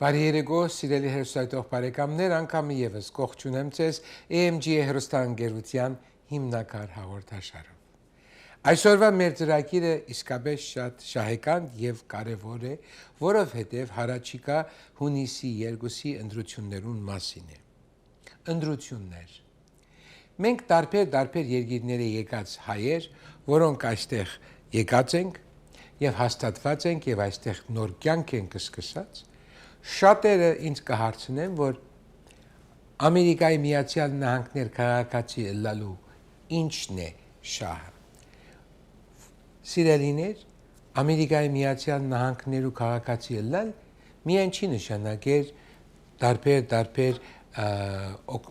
Բարի երեկո, սիրելի հեռուստատող բարեկամներ, անգամ եւս կողջունեմ ձեզ AMG հեռուստաընկերության հիմնակար հաղորդաշարով։ Այսօրվա մեր ծրագիրը իսկապես շատ շահեկան եւ կարեւոր է, որովհետեւ հարաճիկա հունիսի 2-ի ընտրություններուն մասին է։ Ընտրություններ։ Մենք տարբեր երկիրների եկած հայեր, որոնք այստեղ եկած ենք եւ հաստատված ենք եւ այստեղ նոր կյանք ենք սկսած, շատերը ինձ կհարցնեն, որ Ամերիկայի Միացյալ Նահանգներ քաղաքացի ըլլալու ինչն է շահը։ Սիրելիներ, Ամերիկայի Միացյալ Նահանգներու քաղաքացի ըլլալ միայն չի նշանակեր տարբեր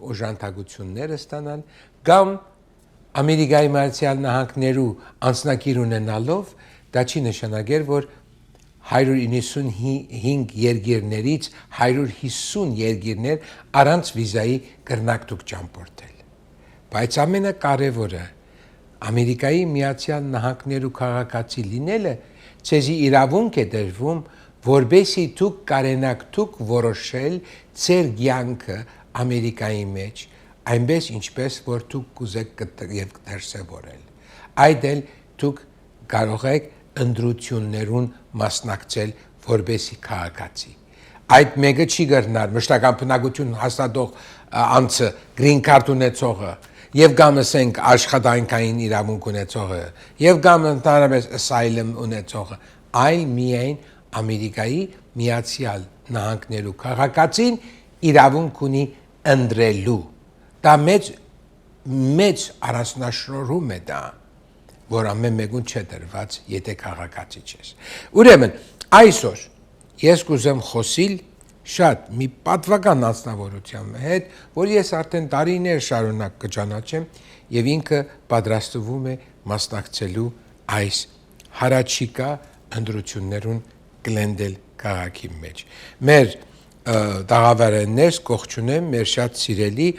օժանդակություններ ստանալ կամ Ամերիկայի Միացյալ Նահանգներու անձնակիր ունենալով դա չի նշանակեր, որ 195 երկիրներից 150 երկիրներ առանց վիզայի կրնակ դուք ճամփորդել։ Բայց ամենակարևորը Ամերիկայի Միացյալ Նահանգներու քաղաքացի լինելը ցեզի իրավունք է տրվում, որբեսի դուք կարենաք դուք որոշել ձեր կյանքը Ամերիկայի մեջ, այնպես ինչպես որ դուք կուզեք եւ դրսեւորել։ Այդ էլ դուք կարող եք ընտրություններուն մասնակցել որբեսի քաղաքացի։ Այդ մեկը չի գրնար մշտական բնակություն հաստատող անձը green card ունեցողը եւ կամ ասենք աշխատանքային իրավունք ունեցողը եւ կամ ընդհանրապես asylum ունեցողը, այլ միայն Ամերիկայի Միացյալ Նահանգներու քաղաքացին իրավունք ունի ընտրելու։ Դա մեծ առանձնահատկություն է դա, որ ամեն մեկուն չէ դրված, եթե քաղաքացի չես։ Ուրեմն, այսօր ես կուզեմ խոսիլ շատ մի պատվական անձնավորության հետ, որ ես արդեն տարիներ շարունակ կճանաչեմ եւ ինքը պատրաստվում է մասնակցելու այս հարաճիկա ընտրություններուն Գլենդել քաղաքի մեջ։ Մեր դաղավարներս կողջունեմ մեր շատ սիրելի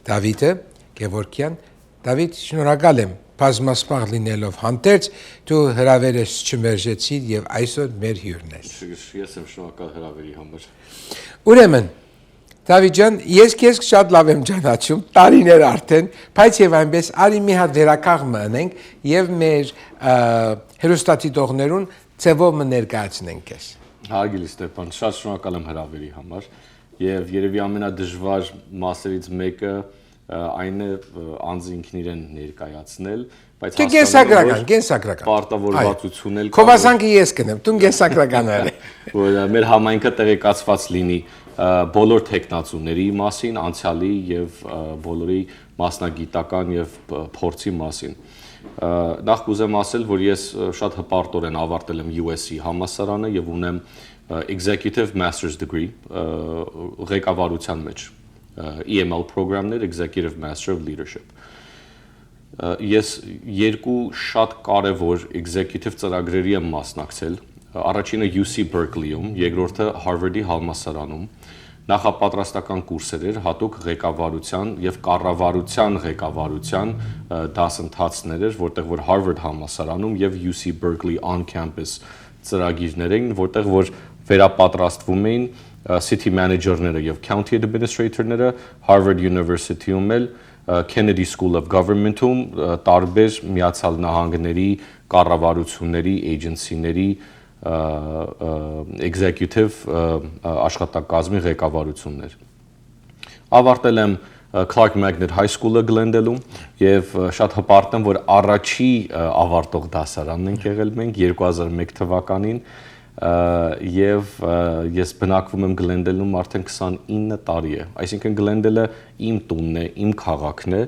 Դավիթը Գևորգյան։ Դավիթ, շնորհակալ եմ բազմասպառ լինելով հանդերձ դու հրավերս չմերժեցիր եւ այսօր մեր հյուրն ես։ Ես եմ շնորհակալ հրավերի համար։ Ուրեմն Դավիթ ջան, ես քեզ շատ լավ եմ ճանաչում, տարիներ արդեն, բայց եւ այնպես արի մի հատ վերականգ մնենք եւ մեր հերոստատիտողներուն ծևով ներկայացնենք քեզ։ Հարգելի Ստեփան, շատ շնորհակալ եմ հրավերի համար եւ երևի ամենադժվար մասերից մեկը այն է անձ ինքն իրեն ներկայացնել, բայց կենսագրական պարտավորվածություն էլ Քովասանքի ես կնեմ, դու կենսագրական արի, որ մեր համայնքը տեղեկացված լինի բոլոր տեխնացուների մասին, անցյալի եւ բոլորի մասնագիտական եւ փորձի մասին։ Նախ կուզեմ ասել, որ ես շատ հպարտորեն ավարտել եմ USC համալսարանը եւ ունեմ Executive Master's Degree ղեկավարության մեջ EML programներ, Executive Master of Leadership։ Ես երկու շատ կարևոր executive ծրագրերի եմ մասնակցել։ Առաջինը UC Berkeley-ում, երկրորդը Harvard-ի համալսարանում։ Նախապատրաստական կուրսեր էր, հատուկ ղեկավարության եւ կառավարության ղեկավարության դասընթացներ էր, որտեղ որ Harvard համալսարանում եւ UC Berkeley on-campus ծրագիրներ էին, որտեղ որ վերապատրաստվում էին city manager-ները եւ county administrator-ները, Harvard University-ում էլ Kennedy School of Government-ում տարբեր Միացյալ Նահանգների կառավարությունների, agency-ների executive աշխատակազմի ղեկավարություններ։ Ավարտել եմ Clark Magnet High School-ը Glendale-ում եւ շատ հպարտ եմ, որ առաջի ավարտող դասարանն ենք եղել մենք 2001 թվականին եւ ես բնակվում եմ Glendale-ում արդեն 29 տարի է։ Այսինքն Glendale-ը իմ տունն է, իմ քաղաքն է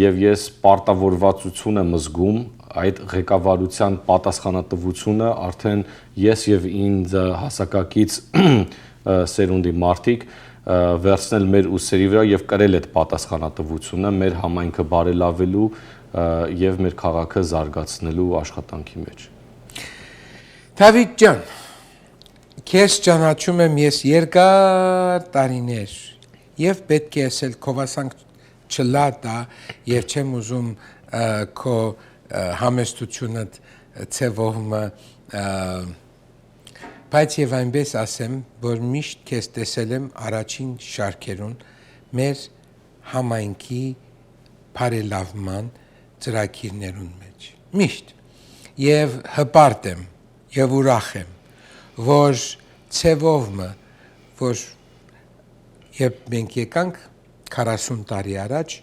եւ ես պարտավորվածություն եմ զգում այդ ղեկավարության պատասխանատվությունը արդեն ես եւ ինձ հասակակից սերունդի մարդիկ վերցնել մեր ուսերի վրա եւ կրել այդ պատասխանատվությունը մեր համայնքը բարելավելու եւ մեր քաղաքը զարգացնելու աշխատանքի մեջ։ Դավիթ ջան, քեզ ճանաչում եմ ես երկար տարիներ եւ պետք է ասել Քովասանք չլատա եւ չեմ ուզում քո համեստությունը ցևողը Բայց եւ այնպես ասեմ, որ միշտ քեզ տեսել եմ առաջին շարքերուն մեր համայնքի բարելավման ծրագիրներուն մեջ։ Միշտ։ Եվ հպարտ եմ, եւ ուրախ եմ, որ ցևովը, որ երբ մենք եկանք 40 տարի առաջ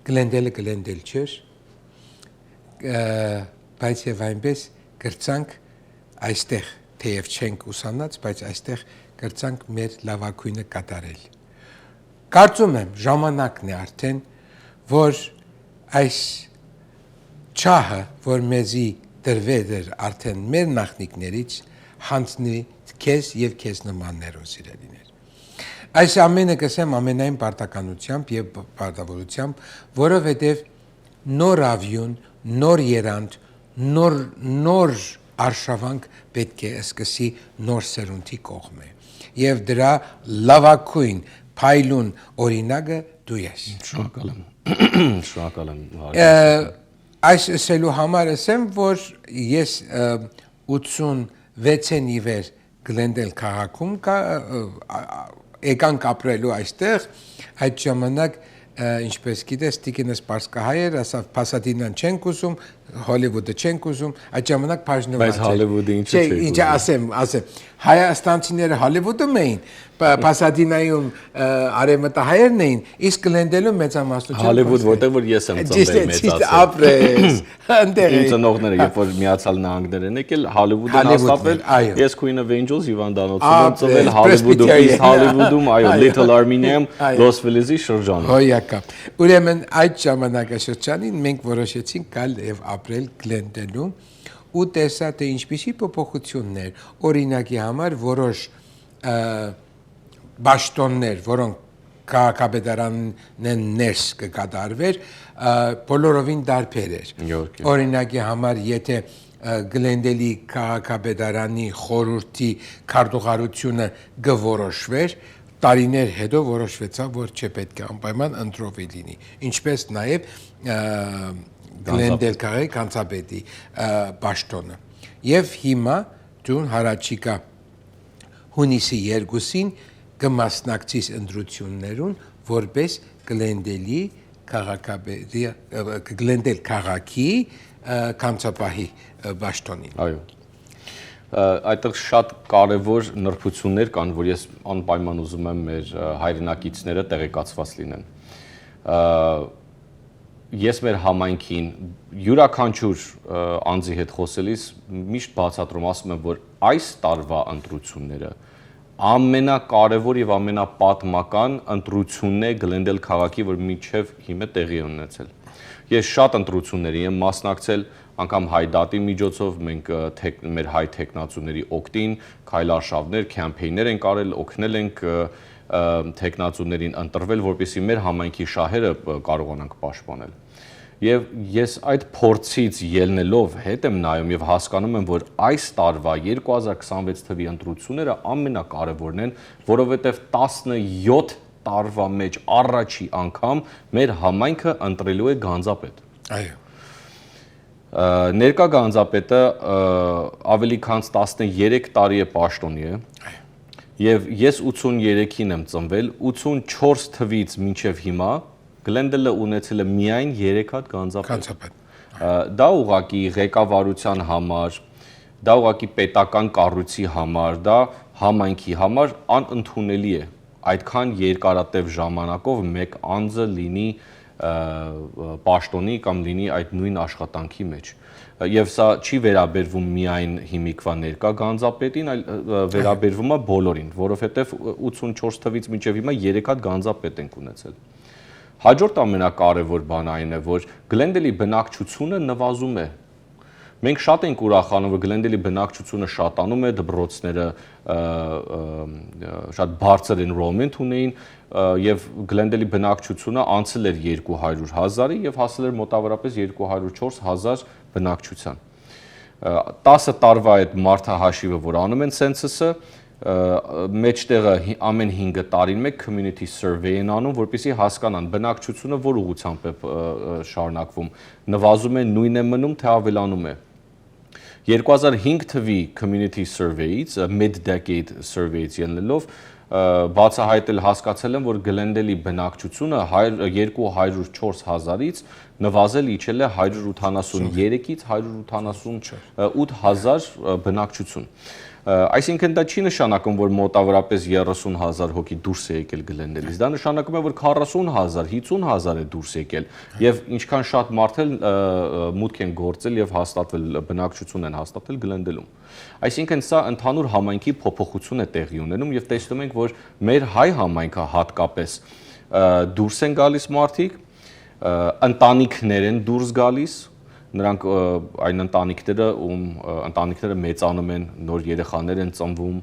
գլենդել չէր, բայց եւ այնպես գրցանք այստեղ թեև չենք ուսանած, բայց այստեղ գրցանք մեր լավագույնը կատարել։ Կարծում եմ ժամանակն է արդեն, որ այս չահը, որ մեզի դրվել էր արդեն մեր նախնիկներից, հանձնի քեզ եւ քեզ նմաններով սիրելիներ։ Այս ամենը կսեմ ամենայն պարտականությամբ եւ պարտավորությամբ, որովհետեւ նոր ավյուն, նոր երանդ, նոր արշավանք պետք է սկսի նոր սերունդի կողմը։ Եվ դրա լավագույն փայլուն օրինակը դու ես։ Շնորհակալ եմ։ Այս ասելու համար ասեմ, որ ես 86-ին ի վեր Գլենդել քաղաքում եկանք ապրելու այստեղ, այդ ժամանակ ինչպես գիտես, Տիկինս Պարսկահայեր, ասավ Փասադինան չենք ուզում, Հոլիվուդը չենք ուզում, այդ ժամանակ բաժնված էր։ Բայց Հոլիվուդը ինչու՞ չեք ուզում։ Ինչ ասեմ, Հայաստանցիները Հոլիվուդում էին, Փասադինայում արևմտահայերն էին, իսկ Գլենդելում մեծամասնությունը Հոլիվուդ, որտեղ որ ես եմ ծնվել մեծացել։ Ապրես, այնտեղ։ Իմ ծնողները, երբ որ Միացյալ Նահանգներ են եկել, Հոլիվուդն հաստատվել, ես Queen of Angels հիվանդանոցում եմ ծնվել Հոլիվուդում, իսկ Հոլիվուդում, այո, Little Armenian, Los Feliz-ի շրջանում։ Հոյակապ։ Ուրեմն այդ ժամանակաշրջանին մենք որոշեցինք գալ եւ ապրել Գլենդելում ու տեսա թե ինչպիսի փոփոխություններ, օրինակի համար որոշ բաշտոններ, որոնք քաղաքապետարանն ներս կկատարվեր, բոլորովին դարբեր էր։ Օրինակի համար, եթե Գլենդելի քաղաքապետարանի խորհրդի քարտուղարությունը գորոշվեր, տարիներ հետո որոշվեցավ, որ չպետք է անպայման ընտրովի լինի, ինչպես նաև Գլենդել քաղաքի կանցապետի պաշտոնը։ Եվ հիմա դու հարաճիկա հունիսի 2-ին կմասնակցիս ընտրություններուն, որպես Գլենդելի քաղաքապետի Գլենդել քաղաքի կանցապահի պաշտոնին։ Այո։ Այդտեղ շատ կարևոր նրբություններ կան, որ ես անպայման ուզում եմ մեր հայրենակիցները տեղեկացված լինեն։ Ես մեր համայնքին յուրաքանչյուր անձի հետ խոսելիս միշտ բացատրում ասում եմ, որ այս տարվա ընտրությունները ամենակարևոր եւ ամենապատմական ընտրությունն է Գլենդել քաղաքի, որ մինչեւ հիմա տեղի է ունեցել։ Ես շատ ընտրությունների եմ մասնակցել, անգամ հայդատի միջոցով մենք մեր հայ տեխնացուների օգտին քայլարշավներ, կամպեյններ ենք արել, օգնել ենք տեխնացուներին ընտրվել, որպեսզի մեր համայնքի շահերը կարողանանք պաշտպանել։ Եվ ես այդ փորձից ելնելով հետ եմ նայում եւ հասկանում եմ, որ այս տարվա 2026 թվականի ընտրությունները ամենակարևորն են, որովհետեւ 17 տարվա մեջ առաջի անգամ մեր համայնքը ընտրելու է գանձապետ։ Այո։ Ներկա գանձապետը ավելի քան 13 տարի է պաշտոնի է։ Եվ ես 83-ին եմ ծնվել, 84 թվից մինչև հիմա Գլենդելը ունեցել է միայն 3 հատ գանձապետ։ Դա ուղղակի ղեկավարության համար, դա ուղղակի պետական կառույցի համար, դա համայնքի համար անընդունելի է։ Այդքան երկարատև ժամանակով մեկ անձը լինի պաշտոնի կամ լինի այդ նույն աշխատանքի մեջ։ Եվ սա չի վերաբերվում միայն հիմիկվա ներկա գանձապետին, այլ վերաբերվում է բոլորին, որովհետև 84 թվից մինչև հիմա 3 հատ գանձապետ ենք ունեցել։ Հաջորդ ամենակարևոր բանը այն է, որ Գլենդելի բնակչությունը նվազում է։ Մենք շատ ենք ուրախանում, որ Գլենդելի բնակչությունը շատանում է, դպրոցները շատ բարձր enrollment ունեին եւ Գլենդելի բնակչությունը անցել էր 200,000-ի եւ հասել էր մոտավորապես 204,000 բնակչության։ 10 տարվա այդ մարդահաշիվը, որ անում են սենսուսը, մեջտեղը ամեն 5 տարին մեկ community survey են անում, որպեսզի հասկանան բնակչությունը որ ուղղությամբ է շարունակվում, նվազում է, նույն է մնում, թե ավելանում է։ 2005 թվի community survey-ից, mid-decade survey-ից ելնելով բացահայտել հասկացել եմ, որ Գլենդելի բնակչությունը 204,000-ից նվազել իջել է 183-ից 188,000 բնակչություն։ Այսինքն դա չի նշանակում, որ մոտավորապես 30,000 հոգի դուրս է եկել Գլենդելից, դա նշանակում է, որ 40,000, 50,000 է դուրս եկել եւ ինչքան շատ մարդել մուտք են գործել եւ հաստատվել բնակչություն են հաստատել Գլենդելում։ Այսինքն սա ընդհանուր համայնքի փոփոխություն է տեղի ունենում եւ տեսնում ենք, որ մեր հայ համայնքը հատկապես դուրս են գալիս մարդիկ, ընտանիքներ են դուրս գալիս, նրանք այն ընտանիքները մեծանում են, նոր երեխաներ են ծնվում,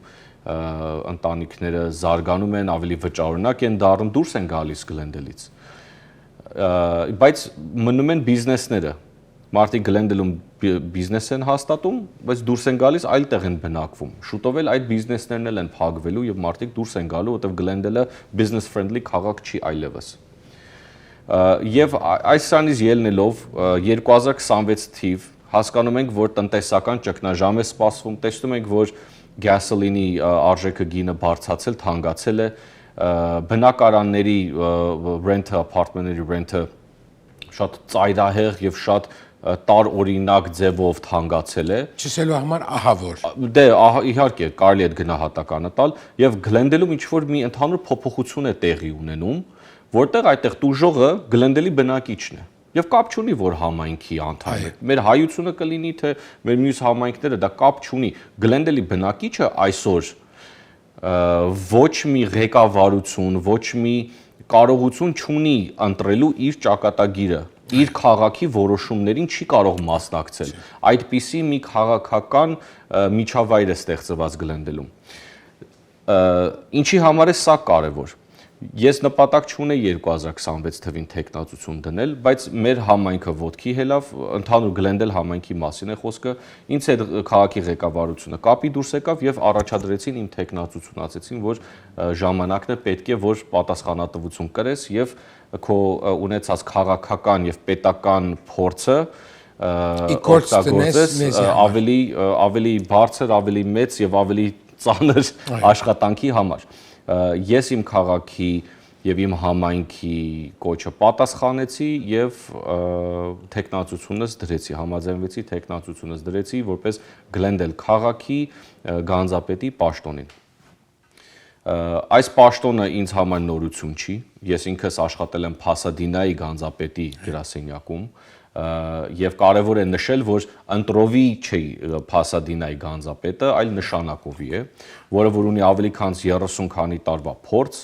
ընտանիքները զարգանում են, ավելի վճարունակ են դառնում, դուրս են գալիս Գլենդելից։ Բայց մնում են բիզնեսները։ Մարդիկ Գլենդելում բիզնես են հաստատում, բայց դուրս են գալիս այլ տեղ են բնակվում։ Շուտով էլ այդ բիզնեսներն էլ են փակվելու եւ մարդիկ դուրս են գալու, որտեղ Գլենդելը business friendly քաղաք չի այլևս։ Եվ այս սրանից ելնելով 2026 թիվ հասկանում ենք, որ տնտեսական ճգնաժամ է սպասվում, տեսնում ենք, որ գասոլինի արժեքը գինը բարձրացել, թանկացել է, բնակարանների ռենթը, ապարտամանների ռենթը շատ ծայրահեղ եւ շատ տարօրինակ ձևով թանկացել է։ Չսելու համար ահավոր։ Դե իհարկե կարելի է այդ գնահատականը տալ եւ Գլենդելում ինչ որ մի ընդհանուր փոփոխություն է տեղի ունենում, որտեղ այդտեղ տուժողը Գլենդելի բնակիչն է։ Եվ կապ չունի, որ համայնքի անդամ է։ Մեր հայությունը կլինի, թե մեր մյուս համայնքները, դա կապ չունի։ Գլենդելի բնակիչը այսօր ոչ մի ղեկավարություն, ոչ մի կարողություն չունի ընտրելու իր ճակատագիրը, իր քաղաքի որոշումներին չի կարող մասնակցել։ Այդպիսի մի քաղաքական միջավայր է ստեղծված Գլենդելում։ Ինչի համար է սա կարևոր։ Ես նպատակ չունեի 2026 թվին տեխնացություն դնել, բայց մեր համայնքը ոտքի հելավ, ընդհանուր Գլենդել համայնքի մասին է խոսքը, ինձ հետ քաղաքի ղեկավարությունը կապի դուրս եկավ եւ առաջադրեցին իմ տեխնացություն, ասեցին, որ ժամանակն է պետք է որ պատասխանատվություն կրես եւ քո ունեցած քաղաքական եւ պետական փորձը օգտագործես ավելի բարձր, ավելի մեծ եւ ավելի ծանր աշխատանքի համար։ Ես իմ քաղաքի եւ իմ համայնքի կոչը պատասխանեցի եւ տեխնացությունս դրեցի, համաձայնվեցի տեխնացությունս դրեցի որպես Գլենդել քաղաքի գանձապետի պաշտոնին։ Այս պաշտոնը ինձ համար նորություն չի, ես ինքս աշխատել եմ Փասադինայի գանձապետի գրասենյակում եւ կարեւոր է նշել, որ ընտրովի չի Փասադինայի գանձապետը, այլ նշանակովի է, որը որ ունի ավելի քան 30 քանի տարվա փորձ,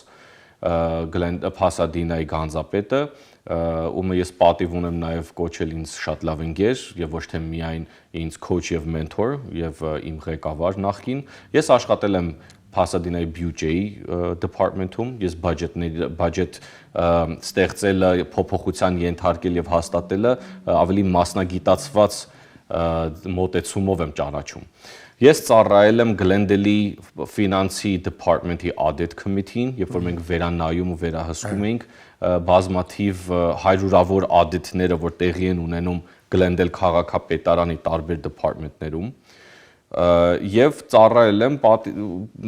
Փասադինայի գանձապետը, ում ես պատիվ ունեմ նաեւ կոչել ինձ շատ լավ ընկեր եւ ոչ թե միայն ինձ coach եւ mentor եւ իմ ղեկավար նախկին, ես աշխատել եմ Փասադինայի բյուջեի department-ում, ես budget ստեղծելը, փոփոխության ենթարկել եւ հաստատելը ավելի մասնագիտացված մոտեցումով եմ ճանաչում։ Ես ծառայել եմ Գլենդելի ֆինանսի department-ի audit committee-ին, երբ որ մենք վերանայում ու վերահսկում ենք բազմաթիվ հարյուրավոր audit-ները, որ տեղի են ունենում Գլենդել քաղաքապետարանի տարբեր department-ներում։ Եվ ծառայել եմ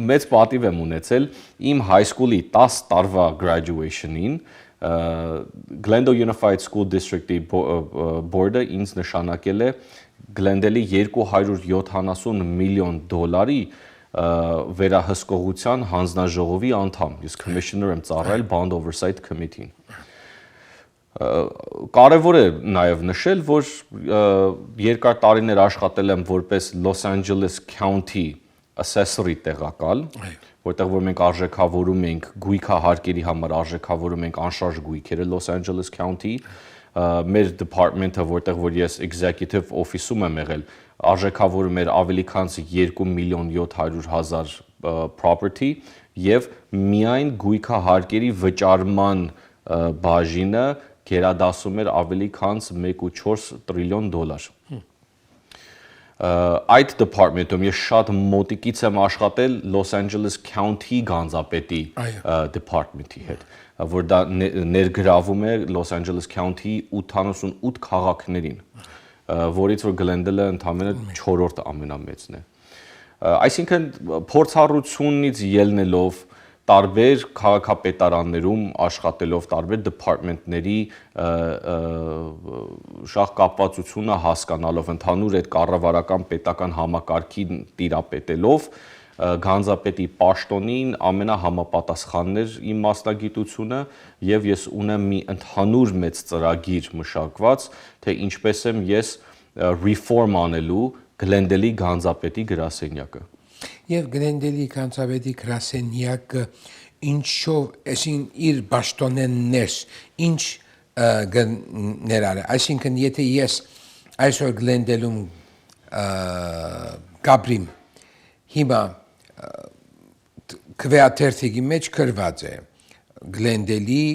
մեծ պատիվ եմ ունեցել իմ high school-ի 10 տարվա graduation-ին Glendale Unified School District-ի board-ը ինձ նշանակել է Գլենդելի $270 միլիոն վերահսկողության հանձնաժողովի անդամ։ Ես commissioner եմ ծառայել Bond Oversight Committee-ին։ Կարևոր է նաև նշել, որ երկար տարիներ աշխատել եմ որպես Los Angeles County assessor-ի տեղակալ, որտեղ որ մենք արժեքավորում ենք գույքահարկերի համար արժեքավորում ենք անշարժ գույքերը Los Angeles County, մեր department-ը, որտեղ որ ես executive office-ում եմ եղել, արժեքավորում էր ավելի քան 2,700,000 property եւ միայն գույքահարկերի վճարման բաժինը գերադասում էր ավելի քան $1.4 տրիլիոն։ Այդ department-ում ես շատ մոտիկից եմ աշխատել Los Angeles County գանձապետի department-ի հետ, որ դա ներգրավում է Los Angeles County 88 քաղաքներին։ որից որ Glendale-ը ընդամենը 4-րդ ամենամեծն է։ Այսինքն փորձառությունից ելնելով տարբեր քաղաքապետարաններում աշխատելով տարբեր դեպարտմենտների շահ կապվածությունը հասկանալով ընդհանուր այդ կառավարական պետական համակարգին տիրապետելով Գանձապետի պաշտոնին ամենահամապատասխանն էր իմ մասնագիտությունը եւ ես ունեմ մի ընդհանուր մեծ ծրագիր մշակված թե ինչպես եմ ես reform անելու Glendale-ի Գանձապետի գրասենյակը Եվ Glendale-ի Գանձապետի գրասենյակը ինչով այսին իր պաշտոնեն ներս ինչ ներառը այսինքն եթե ես այսօր Glendale-ում գաբրիմ հիմա քվեաթերթի մեջ գրված է Glendale-ի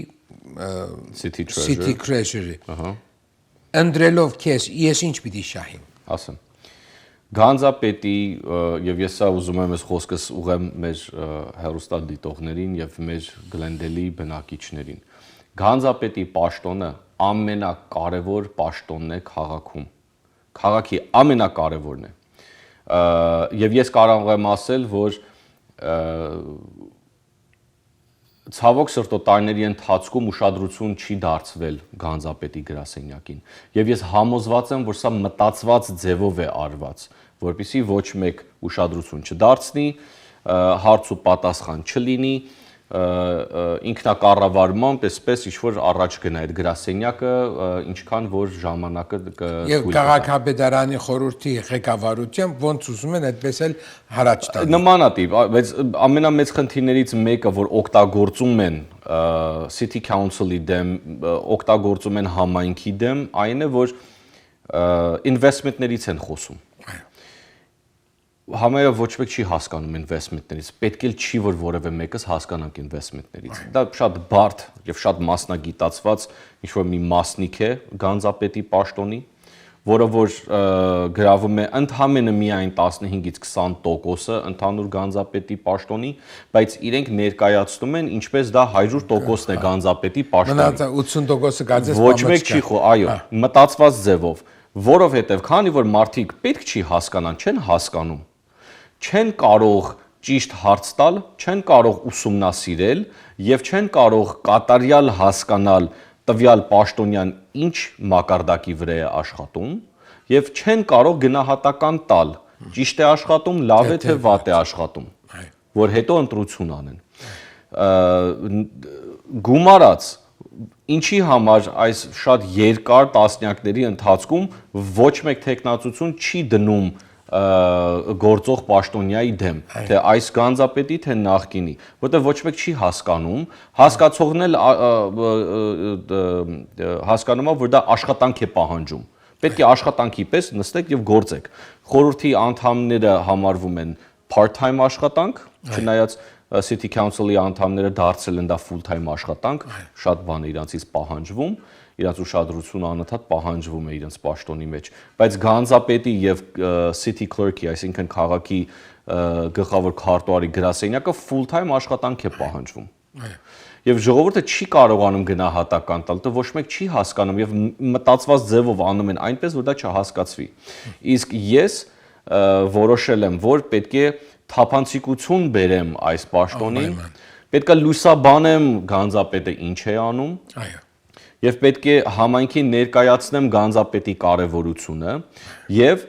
City Treasury Ընդրելով քեզ ես ինչ պիտի շահեմ ասեմ Գանձապետի եւ ես սա ուզում եմ այս խոսքս ուղեմ մեր հերոստատիտողներին եւ մեր Glendale-ի բնակիչներին Գանձապետի պաշտոնը ամենակարևոր պաշտոնն է քաղաքում քաղաքի ամենակարևորն է եւ ես կարող եմ ասել որ ցավոք սրտո տարիների ընթացքում ուշադրություն չի դարձվել Գանձապետի գրասենյակին եւ ես համոզված եմ որ սա մտածված ձևով է արված որպեսզի ոչ մեկ ուշադրություն չդարձնի հարց ու պատասխան չլինի ինքնակառավարմամբ այսպես ինչ որ առաջ գնա այդ գրասենյակը ինչքան որ ժամանակը Եվ քաղաքապետարանի խորհրդի ղեկավարությամբ ոնց ուզում են այդպես էլ հարաճ տան Նմանատիպ բայց ամենամեծ խնդիրներից մեկը որ օգտագործում են City Council-ի դեմ օգտագործում են համայնքի դեմ այն է որ investment-ներից են խոսում Համարը ոչ մեկ չի հասկանում investment-ներից, պետք է չի որ որևէ մեկս հասկանանք investment-ներից։ Դա շատ բարդ եւ շատ մասնագիտացված ինչ-որ մի մասնիկ է Գանձապետի պաշտոնի, որը որ գրավում է ընդհանրապես միայն 15-ից 20%-ը ընդհանուր Գանձապետի պաշտոնի, բայց իրենք ներկայացնում են ինչպես դա 100%-ն է Գանձապետի պաշտոնի։ Մնացած 80%-ը գարձես ոչ մեկ չի այո, մտածված ձևով, որովհետեւ քանի որ մարդիկ պետք չի հասկանան, չեն հասկանում չեն կարող ճիշտ հարց տալ, չեն կարող ուսումնասիրել եւ չեն կարող կատարյալ հասկանալ տվյալ պաշտոնյան ինչ մակարդակի վրա է աշխատում եւ չեն կարող գնահատական տալ ճիշտ է աշխատում, լավ է թե վատ է աշխատում, որ հետո ընտրություն անեն։ Գումարած Ինչի համար այս շատ երկար տասնյակների ընթացքում ոչ մեկ տեխնացություն չի դնում գործող պաշտոնյայի դեմ, թե այս Գանձապետի, թե նախկինի, որտեղ ոչ մեկ չի հասկանում, հասկացողն էլ հասկանում է, որ դա աշխատանք է պահանջում։ Պետք է աշխատանքի պես նստեք եւ գործեք։ Խորհրդի անդամները համարվում են part-time աշխատանք, չնայած City Council-ի անդամները դարձել են դա full-time աշխատանք, շատ բան է իրանցից պահանջվում, իրանց ուշադրությունը անընդհատ պահանջվում է իրենց պաշտոնի մեջ, բայց Գանձապետի եւ City Clerk-ի, այսինքն քաղաքի գլխավոր քարտուղարի գրասենյակը full-time աշխատանք է պահանջվում։ Եվ ժողովուրդը չի կարողանում գնահատական տալ, դա ոչ մեկ չի հասկանում եւ մտածված ձևով անում են այնպես, որ դա չհասկացվի։ Իսկ ես որոշել եմ, որ պետք է թափանցիկություն բերեմ այս պաշտոնին, պետք է լուսաբանեմ Գանձապետը ինչ է անում, եւ պետք է համայնքին ներկայացնեմ Գանձապետի կարեւորությունը եւ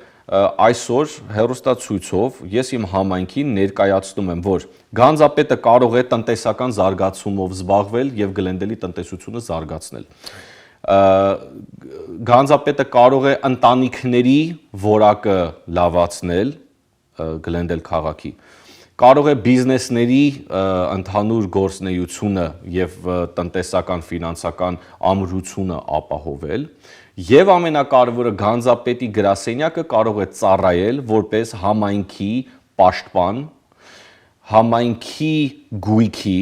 այսօր հերոստացույցով ես իմ համայնքին ներկայացնում եմ, որ Գանձապետը կարող է տնտեսական զարգացումով զբաղվել եւ Glendale-ի տնտեսությունը զարգացնել։ Գանձապետը կարող է ընտանիքների որակը լավացնել Glendale քաղաքի կարող է բիզնեսների ընդհանուր գործունեությունը եւ տնտեսական ֆինանսական ամրությունը ապահովել եւ ամենակարևորը Գանձապետի գրասենյակը կարող է ծառայել որպես համայնքի պաշտպան համայնքի գույքի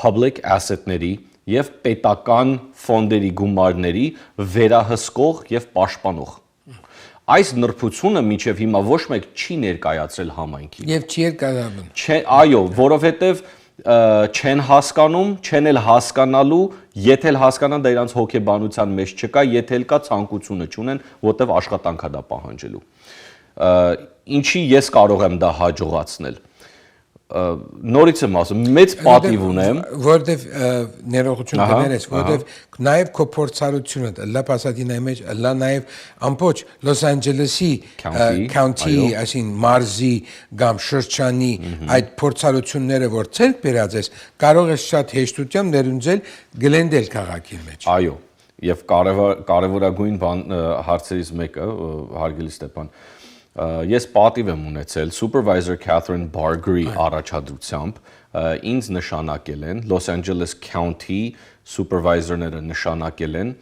public asset-ների եւ պետական ֆոնդերի գումարների վերահսկող եւ պաշտպանող Այս նրբությունը մինչև հիմա ոչ մեկ չի ներկայացրել համայնքին։ Եվ չի կայանում։ Այո, որովհետև չեն հասկանում, չեն էլ հասկանալու, եթե էլ հասկանան դա իրանց հոգեբանության մեջ չկա, եթե էլ կա ցանկությունը չունեն, որտեվ աշխատանքա դա պահանջելու։ Ինչի ես կարող եմ դա հաջողացնել։ Նորից եմ ասում, մեծ պատիվ ունեմ, որտեվ ներողություն կներես, որտեվ նաև քո փորձառությունը լա Պասադինայի մեջ, լա նաև ամբողջ Լոս Անջելեսի county, այսին մարզի կամ շրջանի այդ փորձառությունները, որ ցերկ բերած ես, կարող ես շատ հեշտությամբ ներունձել Գլենդել քաղաքի մեջ։ Այո, եւ կարևորագույն հարցերից մեկը, հարգելի Ստեփան, ես պատիվ եմ ունեցել Supervisor Catherine Bargary առաջադրությամբ ինձ նշանակել են Los Angeles County Supervisor-ները նշանակել են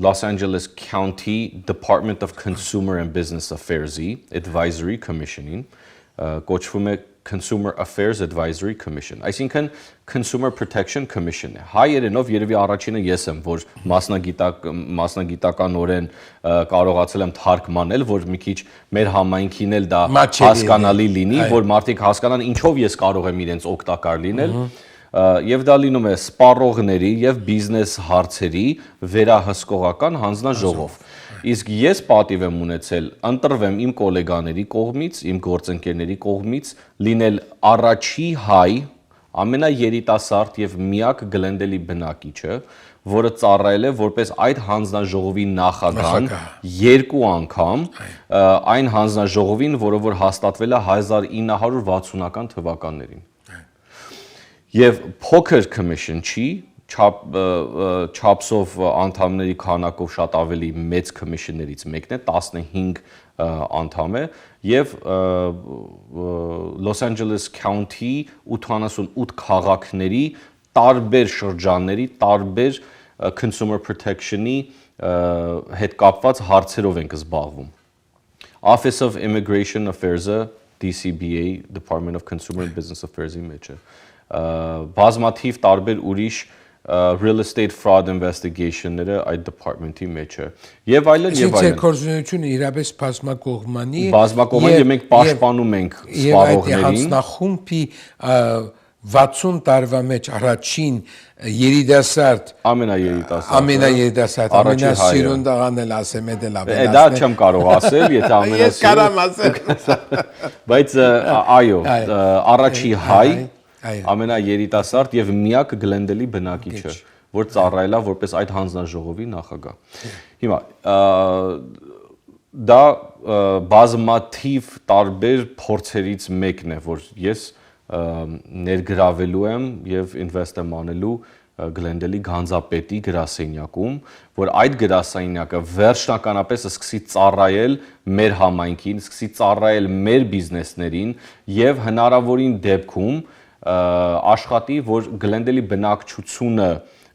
Los Angeles County Department of Consumer and Business Affairs-ի Advisory Commission-ին կոչվում է Consumer Affairs Advisory Commission, այսինքն Consumer Protection Commission է։ Հայերենով երևի առաջինը ես եմ, որ մասնագիտականորեն կարողացել եմ թարգմանել, որ մի քիչ մեր համայնքին էլ դա հասկանալի լինի, որ մարդիկ հասկանան ինչով ես կարող եմ իրենց օգտակար լինել։ Եվ դա լինում է սպառողների եւ բիզնես հարցերի վերահսկողական հանձնաժողով։ Իսկ ես պատիվ եմ ունեցել ընտրվեմ իմ գոլեգաների կողմից, իմ գործընկերների կողմից լինել առաջի հայ, ամենաերիտասարդ եւ միակ Գլենդելի բնակիչը, որը ծառայել է որպես այդ հանձնաժողովի նախագահ 2 անգամ, այն հանձնաժողովին, որը որ հաստատվել է 1960-ական թվականներին։ Եվ փոքր commission չի, չափսով անդամների քանակով շատ ավելի մեծ commission-ներից մեկն է, 15 անդամ է եւ Los Angeles County 88 քաղաքների տարբեր շրջանների, տարբեր consumer protection-ի հետ կապված հարցերով ենք զբաղվում։ Office of Immigration Affairs-ը DCBA, Department of Consumer and Business Affairs-ի մեջ է։ Բազմաթիվ տարբեր ուրիշ real estate fraud investigation-ները այդ department-ի մեջ է։ Եվ այլն եւ այլն։ Իսկ կորզունությունը իրապես բազմակողմանի եւ մենք պաշտպանում ենք սպառողներին։ Եվ այդ հանձնախումբի 60 տարվա մեջ առաջին երիտասարդ ամենաերիտասարդ ամենասիրուն տղան էլ ասեմ էլ ավելացնել։ Դա չեմ կարող ասել, եթե ամենասիրուն։ Ես կարամ ասել։ Բայց այո, առաջի հայ ամենաերիտասարդ եւ միակ Գլենդելի բնակիչը, որ ծառայել է որպես այդ հանձնաժողովի նախագահ։ Հիմա դա բազմաթիվ տարբեր փորձերից մեկն է, որ ես ներգրավելու եմ եւ ինվեստ եմ անելու Գլենդելի գանձապետի գրասենյակում, որ այդ գրասենյակը վերջնականապես սկսի ծառայել մեր համայնքին, սկսի ծառայել մեր բիզնեսներին եւ հնարավորին դեպքում աշխատի, որ Գլենդելի բնակչությունը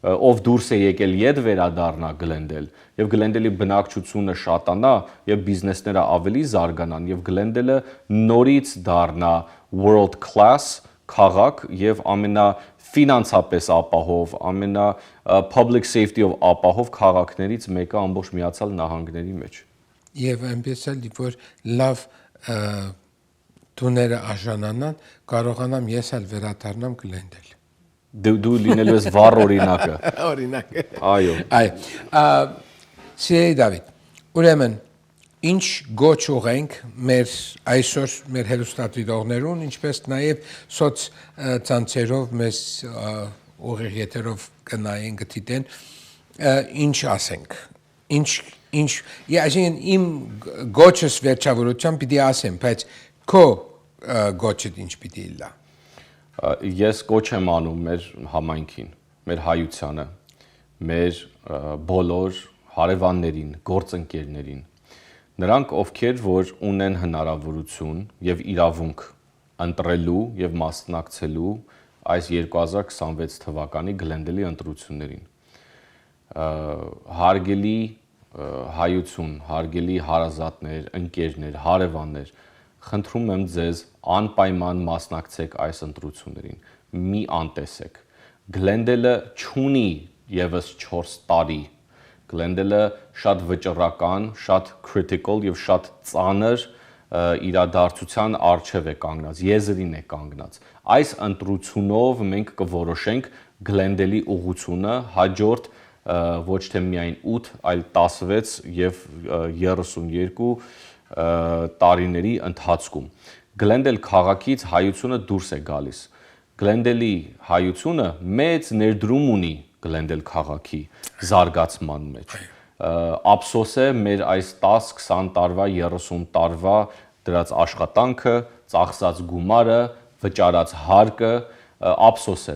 ով դուրս է եկել իդ վերադառնա Գլենդել եւ Գլենդելի բնակչությունը շատանա եւ բիզնեսները ավելի զարգանան եւ Գլենդելը նորից դառնա world class քաղաք եւ ամենա ֆինանսապես ապահով, ամենա public safety-ով ապահով քաղաքներից մեկը ամբողջ Միացյալ Նահանգների մեջ։ Եվ այնպես էլ որ լավ տուները արժանանան, կարողանամ ես էլ վերադառնամ Գլենդել։ Դու լինելու ես վառ օրինակը։ Օրինակը։ Այո։ Այո։ Սիրելի Դավիթ, ուրեմն ինչ գոչ ուղենք մեր այսօր մեր հերոստատիտողներուն, ինչպես նաև սոցցանցերով մեզ ուղիղ եթերով կնայեն գտիտեն, ինչ ասենք, ինչ այսինքն իմ գոչս վերջավորությամբ պիտի ասեմ, բայց քո գոչդ ինչ պիտի լա։ Ես գոչ եմ անում մեր համայնքին, մեր հայությանը, մեր բոլոր հարևաններին, գործընկերներին, նրանք ովքեր որ ունեն հնարավորություն եւ իրավունք ընտրելու եւ մասնակցելու այս 2026 թվականի Գլենդելի ընտրություններին։ Հարգելի հայություն, հարգելի հարազատներ, ընկերներ, հարևաններ, խնդրում եմ ձեզ անպայման մասնակցեք այս ընտրություններին։ Մի անտեսեք։ Գլենդելը չունի եւս 4 տարի։ Գլենդելը շատ վճռական, շատ critical եւ շատ ծանր իրադարձության առջև է կանգնած, եզրին է կանգնած։ Այս ընտրությունով մենք կորոշենք Glendale-ի ուղղությունը հաջորդ ոչ թե միայն 8, այլ 16 եւ 32 տարիների ընթացքում։ Glendale քաղաքից հայությունը դուրս է գալիս։ Glendale-ի հայությունը մեծ ներդրում ունի Glendale քաղաքի զարգացման մեջ։ Ափսոս է մեր այս 10-20 տարվա, 30 տարվա դրած աշխատանքը, ծախսած գումարը, վճարած հարկը, ափսոս է։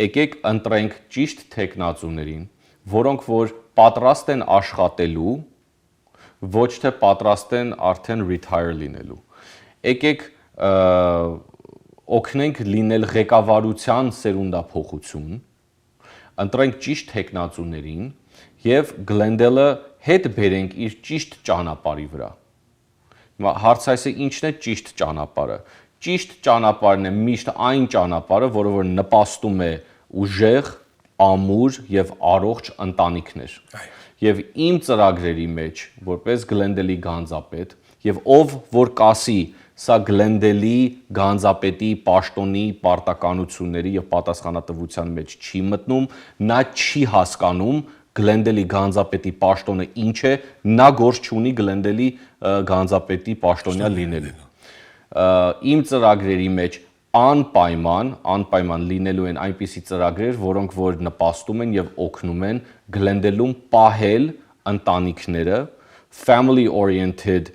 Եկեք ընտրենք ճիշտ տեխնացուներին, որոնք որ պատրաստ են աշխատելու, ոչ թե պատրաստ են արդեն retire լինելու։ Եկեք օգնենք լինել ղեկավարության սերունդափոխություն, ընտրենք ճիշտ տեխնացուներին եւ Glendale-ը հետ բերենք իր ճիշտ ճանապարհի վրա։ Հիմա հարցը այս է, ինչն է ճիշտ ճանապարհը։ Ճիշտ ճանապարհն է միշտ այն ճանապարհը, որը որ նպաստում է ուժեղ, ամուր եւ առողջ ընտանիքներ։ Եվ իմ ծրագրերի մեջ, որպես Glendale-ի գանձապետ, եւ ով որ կասի, սա Glendale-ի գանձապետի պաշտոնի պարտականությունների եւ պատասխանատվության մեջ չի մտնում, նա չի հասկանում Glendale-ի գանձապետի պաշտոնը ինչ է, նա գործ չունի Glendale-ի գանձապետի պաշտոնյա լինելու։ Իմ ծրագրերի մեջ անպայման լինելու են այնպիսի ծրագրեր, որոնք որ նպաստում են եւ օգնում են Glendale-ում պահել ընտանիքները, family oriented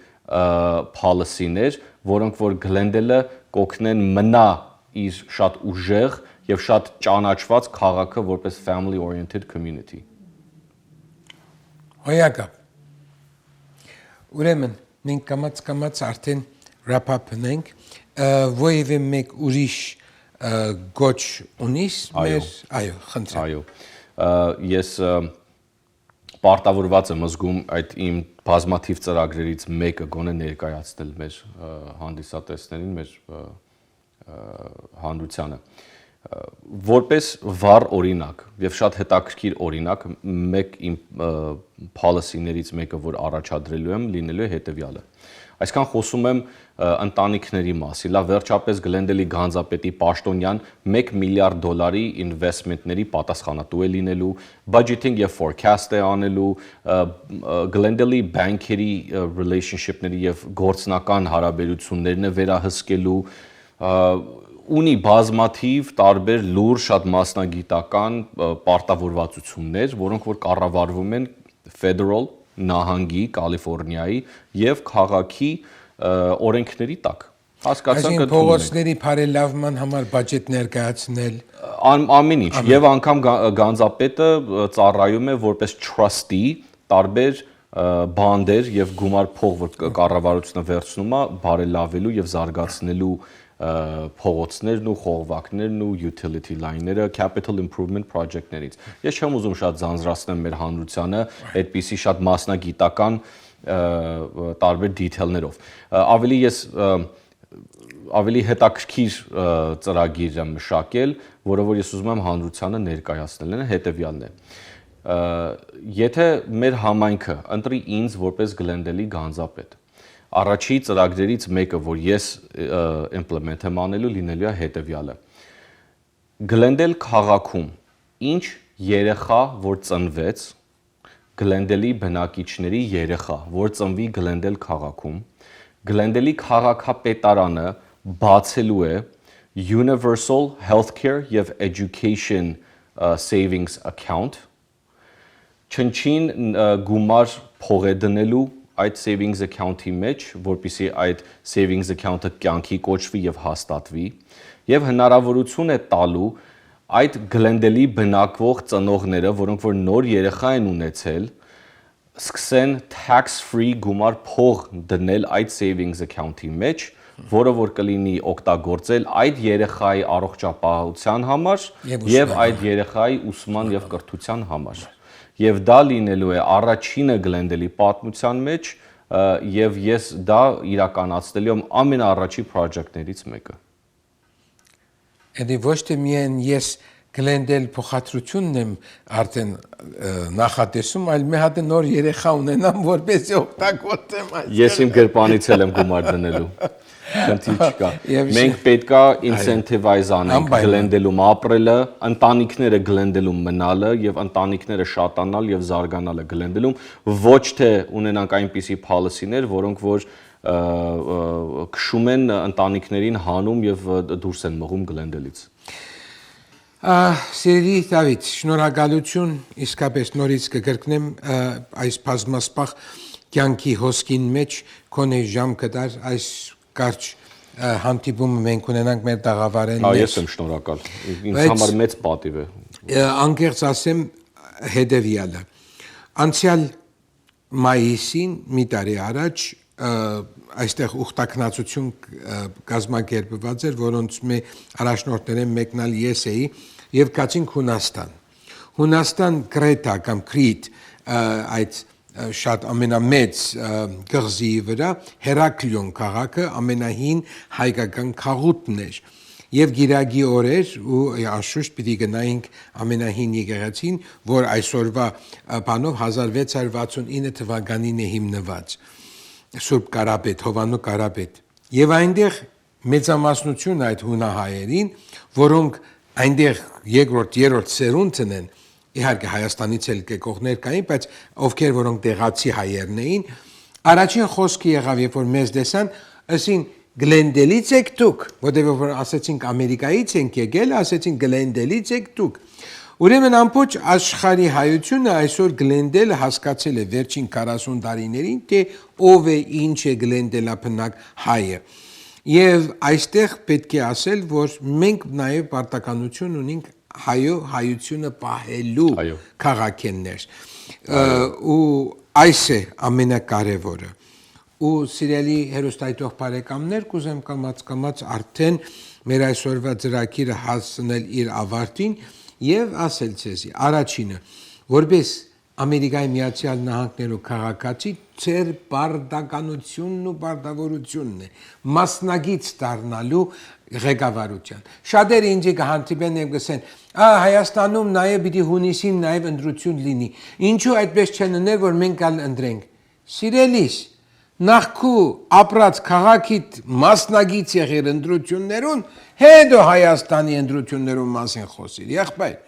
policy-ներ, որոնք որ Glendale-ը կօգնեն մնա իր շատ ուժեղ եւ շատ ճանաչված քաղաքը որպես family oriented community։ Հոյակապ։ Ուրեմն մենք կամաց արդեն wrap-up-նենք, որևէ մեկ ուրիշ գոչ ունիս մեր, այո, խնդրեմ։ Այո։ Ես պարտավորված եմ զգում այդ իմ բազմաթիվ ծրագրերից մեկը գոնե ներկայացնել մեր հանդիսատեսներին, մեր հանրությանը։ Որպես վառ օրինակ եւ շատ հետաքրքիր օրինակ մեկ իմ policy-ներից մեկը, որ առաջադրելու եմ, լինելու է հետեւյալը։ Այսքան խոսում եմ ընտանիքների մասին, լավ, վերջապես Glendale-ի գանձապետի պաշտոնյան $1 միլիարդ investment-ների պատասխանատու է լինելու, budgeting եւ forecast է անելու, Glendale-ի բանկերի relationship-ների եւ գործնական հարաբերություններն է վերահսկելու, ունի բազմաթիվ տարբեր լուրջ շատ մասնագիտական պարտավորվածություններ, որոնք որ կառավարվում են federal նահանգի, Կալիֆոռնիայի եւ քաղաքի օրենքների տակ։ Հասկացանք այդ փողոցների բարելավման համար բյուջետ ներկայացնել ամեն ինչ եւ անգամ գանձապետը ծառայում է որպես trustee տարբեր բանդեր եւ գումար փող, որ կառավարությունը վերցնում է բարելավելու եւ զարգացնելու փողոցներն ու խողովակներն ու utility line-ները, capital improvement project-ներից։ Ես չեմ ուզում շատ ձանձրացնեմ մեր հանրությանը այդպիսի շատ մասնագիտական տարբեր դիթեյլներով։ Ավելի հետաքրքիր ծրագիր եմ մշակել, որը որ ես ուզում եմ հանրությանը ներկայացնել, հետեւյալն է։ Եթե մեր համայնքը ընտրի ինձ որպես Glendale-ի գանձապետ, առաջի ծրագրերից մեկը, որ ես implement եմ անելու, լինելու է հետևյալը։ Glendale քաղաքում ինչ երեխա, որ ծնվեց, Glendale-ի բնակիչների երեխա, որ ծնվի Glendale քաղաքում, Glendale-ի քաղաքապետարանը բացելու է Universal Healthcare եւ Education Savings Account, չնչին գումար փող է դնելու այդ savings account-ի մեջ, որպեսզի այդ savings account-ը կյանքի կոչվի եւ հաստատվի, եւ հնարավորություն է տալու այդ Glendale-ի բնակվող ծնողները, որոնք որ նոր երեխա են ունեցել, սկսեն tax-free գումար փող դնել այդ savings account-ի մեջ, որը որ կլինի օգտագործել այդ երեխայի առողջապահության համար եւ այդ երեխայի ուսման եւ կրթության համար։ Եվ դա լինելու է առաջինը Glendale-ի պատմության մեջ եւ ես դա իրականացնելու եմ ամենաառաջի project-ներից մեկը։ Եդի ոչ թե միայն ես գլենդել փոխադրությունն եմ արդեն նախատեսում, այլ մի հատ նոր երեխա ունենամ, որպեսզի օգտագործեմ այդ։ Ես իմ գրպանից էլ եմ գումար դնելու։ Խնդիր չկա։ Մենք պետքա incentivize անենք գլենդելում ապրելը, ընտանիքները գլենդելում մնալը եւ ընտանիքները շատանալ եւ զարգանալը գլենդելում, ոչ թե ունենանք այնպիսի policy-ներ, որոնք որ քշում են ընտանիքներին հանում եւ դուրս են մղում գլենդելից։ Սիրելի Դավիթ, շնորհակալություն, իսկապես նորից կգրկնեմ այս բազմասպաղ կյանքի հոսքին մեջ քոնե ժամ կդար այս կարճ հանդիպումը մենք ունենանք մեր տաղավարեն մեջ։ Ես եմ շնորհակալ։ Ինձ համար մեծ պատիվ է։ Անկեղծ ասեմ հետևյալը։ Անցյալ մայիսին մի տարի առաջ այստեղ ուխտակնացություն կազմակերպված էր, որոնց առաջնորդներեն մեկնալ ես էի եւ կացինք Հունաստան։ Հունաստան Կրետա կամ Քրիտ այդ շատ ամենամեծ գղզի վրա Հերակլիոն քաղաքը ամենահին հայկական քաղուտն էր։ Եվ գիրագի օրեր ու անշուշտ պիտի գնայինք ամենահին եկեղեցին, որ այսօրվա բանով 1669 թվականին է հիմնված։ Սուրբ Կարապետ, Հովանու Կարապետ։ Եվ այնտեղ մեծամասնություն այդ հունահայերին, որոնք այնտեղ երկրորդ, երրորդ սերունդն են, իհարկե Հայաստանից էլ եկողներ կային, բայց ովքեր որոնք տեղացի հայերն էին, առաջին խոսքը եղավ, երբ որ մեզ տեսան, ասին Գլենդելից եք դուք, որտեղ որ ասեցինք Ամերիկայից ենք եկել, ասեցին Գլենդելից եք դուք։ Ուրեմն ամբողջ աշխարհի հայությունը այսօր Գլենդելը հասկացել է վերջին 40 տարիներին, թե ով է, ինչ է Գլենդելափնակ հայը։ Եվ այստեղ պետք է ասել, որ մենք նաև պարտականություն ունենք հայությունը պահելու քաղաքեններ։ Ու այս է ամենակարևորը։ Ու սիրելի հերոստայտող բարեկամներ, կուզեմ կամաց արդեն մեր այսօրվա ծրագիրը հասնել իր ավարտին եւ ասել ցեզի առաջինը որպես Ամերիկայի Միացյալ Նահանգներու քաղաքացի ծեր բարդականությունն ու բարդավորությունն է մասնագիծ դառնալու ղեկավարության։ Շատերը ինձ կհանդիպեն եւ գսեն, Հայաստանում նաեւ պիտի հունիսին նաեւ ընտրություն լինի։ Ինչու այդպես չեն ուներ, որ մենք կալ ընտրենք։ Սիրելիս, նախքու ապրած քաղաքիդ մասնագիծ եղիր ընտրություններուն, հետո Հայաստանի ընտրություններուն մասին խոսիր։ Եղբայր,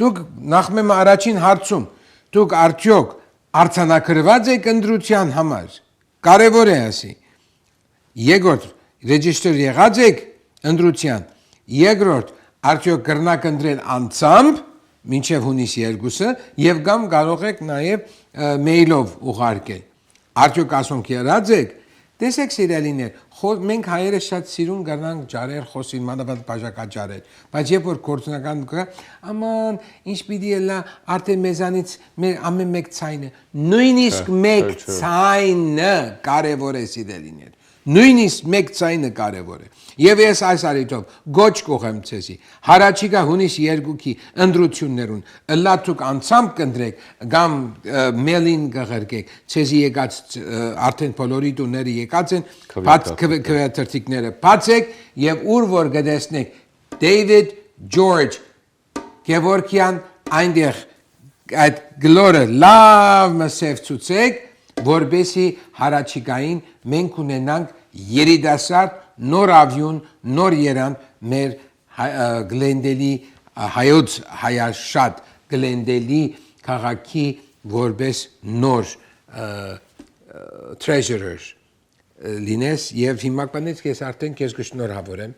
դուք նախմեմ առաջին հարցում, դուք արդյոք արձանագրված եք ընտրության համար։ Կարևոր է ասի։ Երկրորդ, ռեջիստրեր եղած եք ընտրության։ Երկրորդ, արդյոք կրնակ ընտրել անձամբ մինչև հունիս 2-ը եւ կամ կարող եք նաեւ մեյլով ուղարկել։ Արդյոք ասոնք եղած եք։ Տեսեք սիրելիներ, մենք հայերը շատ սիրուն գնանք ջարեր խոսին, մանավանդ բաժակաճարեր, բայց երբ որ գործնական կա, աման, ինչ պիտի ելա, արդեն մեզանից մեր ամեն մեկ ցայնը, նույնիսկ մեկ ցայնը կարևոր է սիրելիներ, նույնիսկ մեկ ցայնը կարևոր է։ Եվ ես այս արիթով գոչ կողեմ ցեզի, հարաճիգա հունիս 2-ի ընտրություններուն, ըլլաթուք անցամբ կընտրեք, կամ մելին կղրկեք, ցեզի եկած արդեն բոլորի տուները եկած են, քվեաթերթիկները բացեք եւ ուր որ գտեսնեք David George Gevorkian այնտեղ այդ գլորը լավ մսև ցուցեք, որբեսի հարաճիգային մենք ունենանք երիտասարդ նոր ավյուն, նոր երան մեր գլենդելի հայոց հայաշատ գլենդելի քաղաքի որպես նոր treasurer լինես եւ հիմա կանից ես արդեն քեզ կշնորհավորեմ։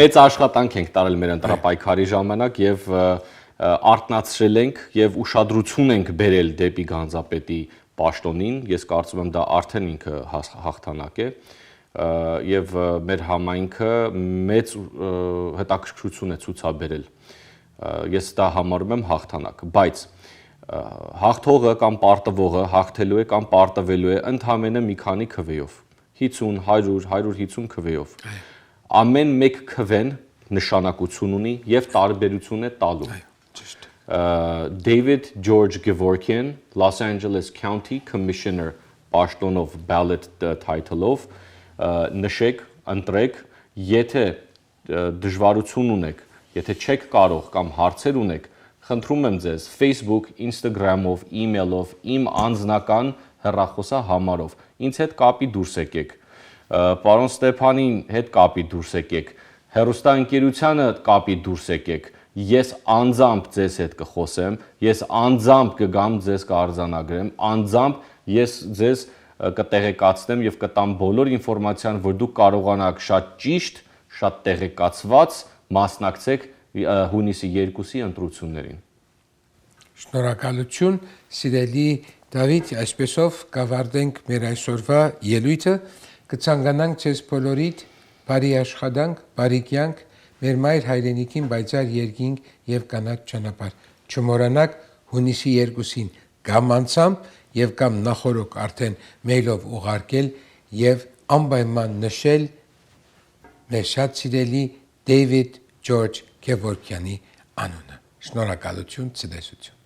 Մեծ աշխատանք ենք տարել մեր ընտրապայքարի ժամանակ եւ արտնացրել ենք եւ ուշադրություն ենք բերել դեպի գանձապետի պաշտոնին, ես կարծում եմ դա արդեն ինքը հաղթանակ է եւ մեր համայնքը մեծ հետաքրքրություն է ցուցաբերել։ Ես դա համարում եմ հաղթանակ, բայց հաղթողը կամ պարտվողը հաղթելու է կամ պարտվելու է ընդհանրապես մի քանի քվեով 50, 100, 150 քվեով։ Ամեն մեկ քվեն նշանակություն ունի եւ տարբերություն է տալու։ David George Gevorkian, Los Angeles County Commissioner, պաշտոնով ballot title-ով նշեք, ընտրեք, եթե դժվարություն ունեք, եթե չեք կարող կամ հարցեր ունեք, խնդրում եմ ձեզ Facebook, Instagram-ով, email-ով, իմ անձնական հեռախոսահամարով ինձ հետ կապի դուրս եկեք, պարոն Ստեփանին հետ կապի դուրս եկեք, հեռուստաընկերությանը կապի դուրս եկեք, ես անձամբ ձեզ հետ կխոսեմ, ես անձամբ կգամ ձեզ կարձանագրեմ, անձամբ ես ձեզ կտեղեկացնեմ եւ կտամ բոլոր ինֆորմացիան, որ դուք կարողանաք շատ ճիշտ, շատ տեղեկացված մասնակցեք հունիսի 2-ի ընտրություններին։ Շնորհակալություն, սիրելի Դավիթ, այսպեսով կավարտենք մեր այսօրվա ելույթը, կցանկանանք ձեզ բոլորիդ բարի աշխատանք, բարի կյանք, մեր մայր հայրենիքին պայծառ երկինք եւ կանաչ ճանապարհ։ Չմոռանաք հունիսի 2-ին կամ անցամ եւ կամ նախորոք արդեն մեյլով ուղարկել եւ անպայման նշել մեր շատ սիրելի Դեյվիդ Ջորջ Քևորքյանի անունը։ Շնորհակալություն, ցտեսություն։